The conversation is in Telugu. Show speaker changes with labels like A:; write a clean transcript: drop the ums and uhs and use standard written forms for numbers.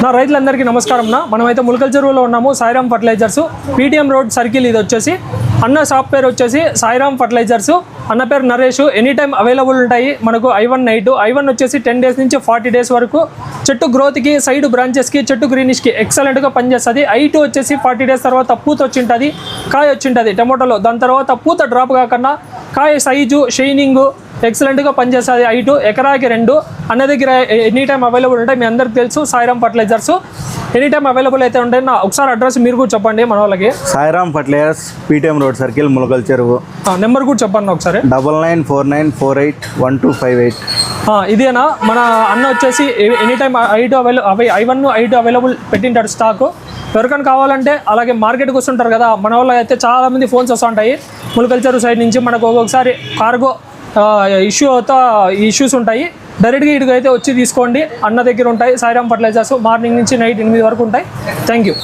A: నా రైతులందరికీ నమస్కారం. మనమైతే ములకల్ చెరువులో ఉన్నాము. Sairam fertilizers PTM road circle. ఇది వచ్చేసి అన్న షాప్ పేరు వచ్చేసి సాయిరామ్ ఫర్టిలైజర్స్. అన్న పేరు నరేష్. ఎనీ టైం అవైలబుల్ ఉంటాయి మనకు. I1 వచ్చేసి 10 days నుంచి 40 days వరకు చెట్టు గ్రోత్కి, సైడ్ బ్రాంచెస్కి, చెట్టు గ్రీనిష్కి ఎక్సలెంట్గా పనిచేస్తుంది. I2 వచ్చేసి 40 days తర్వాత పూత వచ్చింటుంది, కాయ వచ్చింటుంది టమోటాలో. దాని తర్వాత పూత డ్రాప్ కాకుండా కాయ సైజు, షైనింగ్ ఎక్సలెంట్గా పనిచేస్తుంది. I2 ఎకరాకి 2 అన్న దగ్గర ఎనీ టైం అవైలబుల్ ఉంటాయి. మీ అందరికి తెలుసు Sairam fertilizers any time available అయితే ఉంటాయి. ఒకసారి అడ్రస్ మీరు కూడా చెప్పండి మన వాళ్ళకి.
B: Sairam fertilizers PTM road circle, Mulakal Cheruvu.
A: Number కూడా చెప్పండి ఒకసారి.
B: 9949481258.
A: ఇదేనా మన అన్న వచ్చేసి ఎనీ టైం I1 అవైలబుల్ పెట్టింటాడు స్టాకు. ఎవరికైనా కావాలంటే అలాగే మార్కెట్కి వస్తుంటారు కదా మన వాళ్ళు అయితే చాలామంది ఫోన్స్ వస్తుంటాయి ములకల్ చెరువు సైడ్ నుంచి. మనకు ఒక్కొక్కసారి కార్గో ఇష్యూస్ ఉంటాయి. డైరెక్ట్గా ఇటుకు అయితే వచ్చి తీసుకోండి. అన్న దగ్గర ఉంటాయి సాయిరామ్ ఫర్టిలైజర్స్. మార్నింగ్ నుంచి నైట్ 8 వరకు ఉంటాయి. Thank you.